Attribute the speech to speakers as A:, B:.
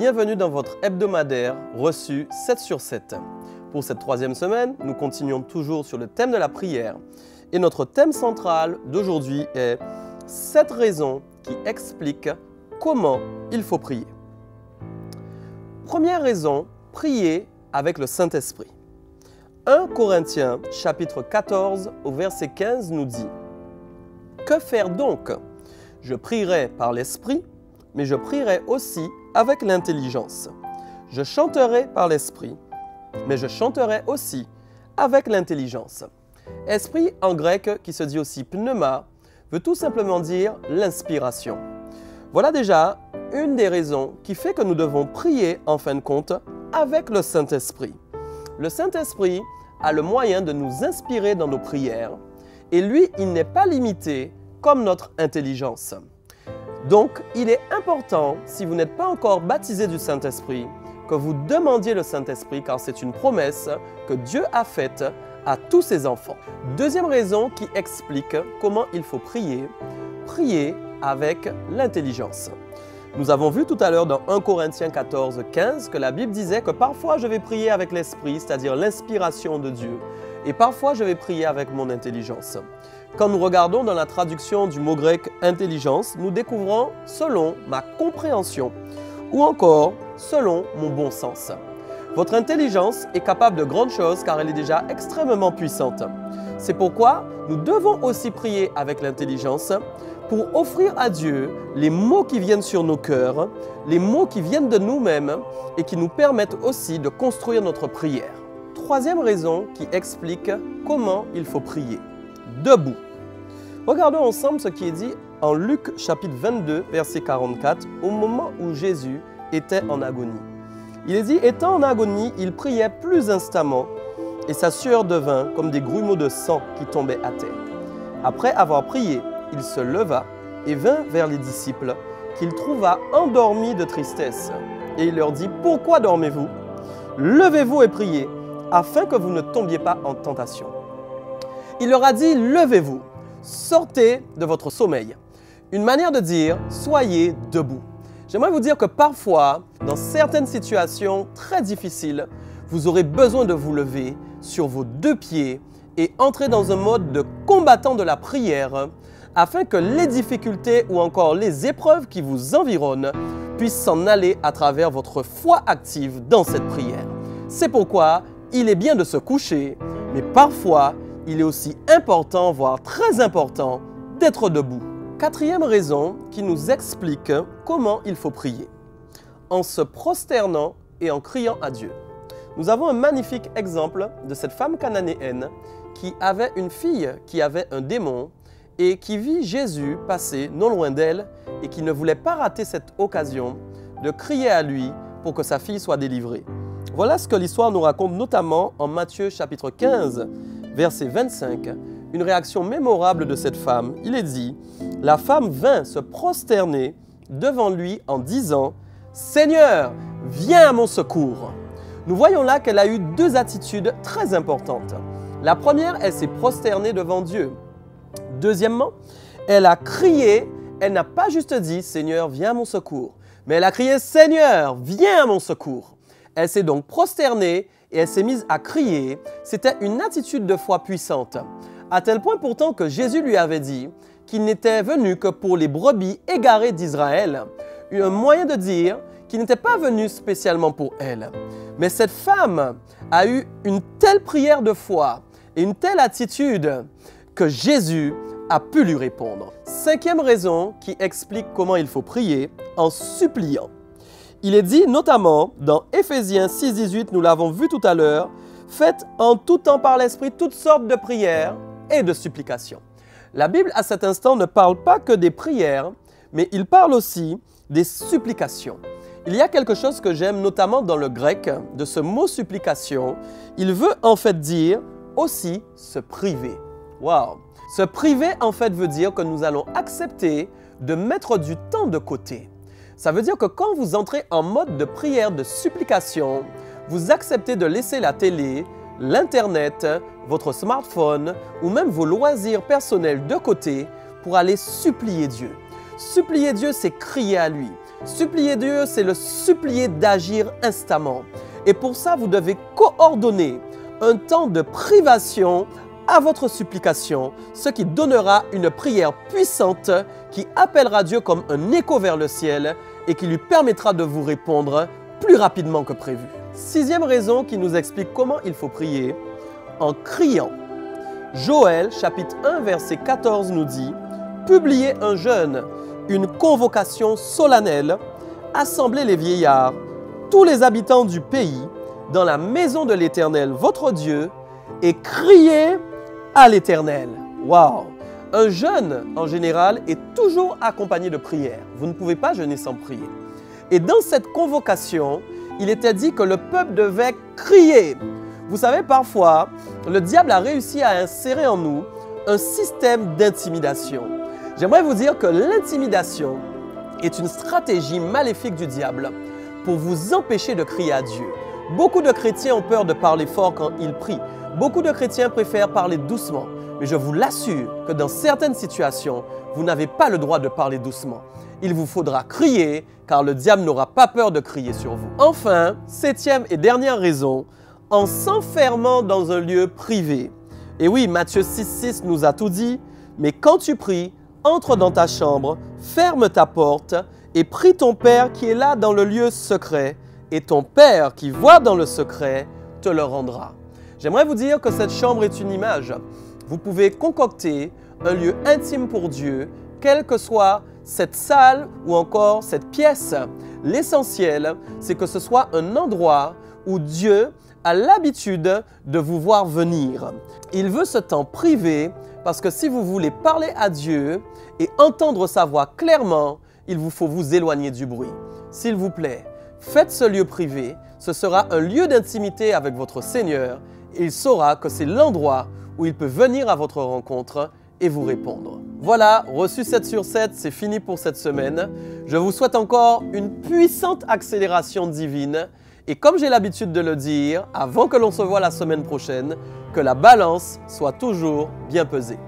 A: bienvenue dans votre hebdomadaire reçu 7 sur 7. Pour cette 3e semaine, nous continuons toujours sur le thème de la prière. Et notre thème central d'aujourd'hui est 7 raisons qui expliquent comment il faut prier. Première raison, prier avec le Saint-Esprit. 1 Corinthiens chapitre 14 au verset 15 nous dit « Que faire donc? Je prierai par l'Esprit, mais je prierai aussi avec l'intelligence. Je chanterai par l'Esprit, mais je chanterai aussi avec l'intelligence. » Esprit en grec, qui se dit aussi pneuma, veut tout simplement dire l'inspiration. Voilà déjà une des raisons qui fait que nous devons prier en fin de compte avec le Saint-Esprit. Le Saint-Esprit a le moyen de nous inspirer dans nos prières et lui, il n'est pas limité comme notre intelligence. Donc, il est important, si vous n'êtes pas encore baptisé du Saint-Esprit, que vous demandiez le Saint-Esprit car c'est une promesse que Dieu a faite à tous ses enfants. Deuxième raison qui explique comment il faut prier, prier avec l'intelligence. Nous avons vu tout à l'heure dans 1 Corinthiens 14, 15 que la Bible disait que parfois je vais prier avec l'Esprit, c'est-à-dire l'inspiration de Dieu, et parfois je vais prier avec mon intelligence. Quand nous regardons dans la traduction du mot grec « intelligence », nous découvrons « selon ma compréhension » ou encore « selon mon bon sens ». Votre intelligence est capable de grandes choses car elle est déjà extrêmement puissante. C'est pourquoi nous devons aussi prier avec l'intelligence pour offrir à Dieu les mots qui viennent sur nos cœurs, les mots qui viennent de nous-mêmes et qui nous permettent aussi de construire notre prière. Troisième raison qui explique comment il faut prier. Debout. Regardons ensemble ce qui est dit en Luc chapitre 22, verset 44, au moment où Jésus était en agonie. Il est dit, étant en agonie, il priait plus instamment et sa sueur devint comme des grumeaux de sang qui tombaient à terre. Après avoir prié, il se leva et vint vers les disciples qu'il trouva endormis de tristesse. Et il leur dit, pourquoi dormez-vous? Levez-vous et priez, afin que vous ne tombiez pas en tentation. Il leur a dit, levez-vous, sortez de votre sommeil. Une manière de dire, soyez debout. J'aimerais vous dire que parfois, dans certaines situations très difficiles, vous aurez besoin de vous lever sur vos 2 pieds et entrer dans un mode de combattant de la prière afin que les difficultés ou encore les épreuves qui vous environnent puissent s'en aller à travers votre foi active dans cette prière. C'est pourquoi il est bien de se coucher, mais parfois, il est aussi important, voire très important, d'être debout. 4e raison qui nous explique comment il faut prier. En se prosternant et en criant à Dieu. Nous avons un magnifique exemple de cette femme cananéenne qui avait une fille qui avait un démon et qui vit Jésus passer non loin d'elle et qui ne voulait pas rater cette occasion de crier à lui pour que sa fille soit délivrée. Voilà ce que l'histoire nous raconte notamment en Matthieu chapitre 15, verset 25, une réaction mémorable de cette femme. Il est dit, la femme vint se prosterner devant lui en disant, « Seigneur, viens à mon secours !» Nous voyons là qu'elle a eu 2 attitudes très importantes. La première, elle s'est prosternée devant Dieu. Deuxièmement, elle a crié, elle n'a pas juste dit « Seigneur, viens à mon secours », mais elle a crié « Seigneur, viens à mon secours ». Elle s'est donc prosternée et elle s'est mise à crier. C'était une attitude de foi puissante, à tel point pourtant que Jésus lui avait dit qu'il n'était venu que pour les brebis égarées d'Israël, un moyen de dire qu'il n'était pas venu spécialement pour elle. Mais cette femme a eu une telle prière de foi et une telle attitude que Jésus a pu lui répondre. 5e raison qui explique comment il faut prier, en suppliant. Il est dit notamment dans Éphésiens 6, 18, nous l'avons vu tout à l'heure, « Faites en tout temps par l'Esprit toutes sortes de prières et de supplications. » La Bible à cet instant ne parle pas que des prières, mais il parle aussi des supplications. Il y a quelque chose que j'aime notamment dans le grec de ce mot supplication. Il veut en fait dire aussi se priver. Waouh! Se priver en fait veut dire que nous allons accepter de mettre du temps de côté. Ça veut dire que quand vous entrez en mode de prière, de supplication, vous acceptez de laisser la télé, l'Internet, votre smartphone ou même vos loisirs personnels de côté pour aller supplier Dieu. Supplier Dieu, c'est crier à lui. Supplier Dieu, c'est le supplier d'agir instamment. Et pour ça, vous devez coordonner un temps de privation à votre supplication, ce qui donnera une prière puissante qui appellera Dieu comme un écho vers le ciel et qui lui permettra de vous répondre plus rapidement que prévu. Sixième raison qui nous explique comment il faut prier, en criant. Joël, chapitre 1, verset 14 nous dit « Publiez un jeûne, une convocation solennelle, assemblez les vieillards, tous les habitants du pays, dans la maison de l'Éternel, votre Dieu, et criez à l'Éternel. » Wow! Un jeûne, en général, est toujours accompagné de prière. Vous ne pouvez pas jeûner sans prier. Et dans cette convocation, il était dit que le peuple devait crier. Vous savez, parfois, le diable a réussi à insérer en nous un système d'intimidation. J'aimerais vous dire que l'intimidation est une stratégie maléfique du diable pour vous empêcher de crier à Dieu. Beaucoup de chrétiens ont peur de parler fort quand ils prient. Beaucoup de chrétiens préfèrent parler doucement. Mais je vous l'assure que dans certaines situations, vous n'avez pas le droit de parler doucement. Il vous faudra crier, car le diable n'aura pas peur de crier sur vous. Enfin, septième et dernière raison, en s'enfermant dans un lieu privé. Et oui, Matthieu 6,6 nous a tout dit, « Mais quand tu pries, entre dans ta chambre, ferme ta porte et prie ton Père qui est là dans le lieu secret, et ton Père qui voit dans le secret te le rendra. » J'aimerais vous dire que cette chambre est une image. Vous pouvez concocter un lieu intime pour Dieu, quelle que soit cette salle ou encore cette pièce. L'essentiel, c'est que ce soit un endroit où Dieu a l'habitude de vous voir venir. Il veut ce temps privé parce que si vous voulez parler à Dieu et entendre sa voix clairement, il vous faut vous éloigner du bruit. S'il vous plaît, faites ce lieu privé. Ce sera un lieu d'intimité avec votre Seigneur et il saura que c'est l'endroit où il peut venir à votre rencontre et vous répondre. Voilà, reçu 7 sur 7, c'est fini pour cette semaine. Je vous souhaite encore une puissante accélération divine. Et comme j'ai l'habitude de le dire, avant que l'on se voie la semaine prochaine, que la balance soit toujours bien pesée.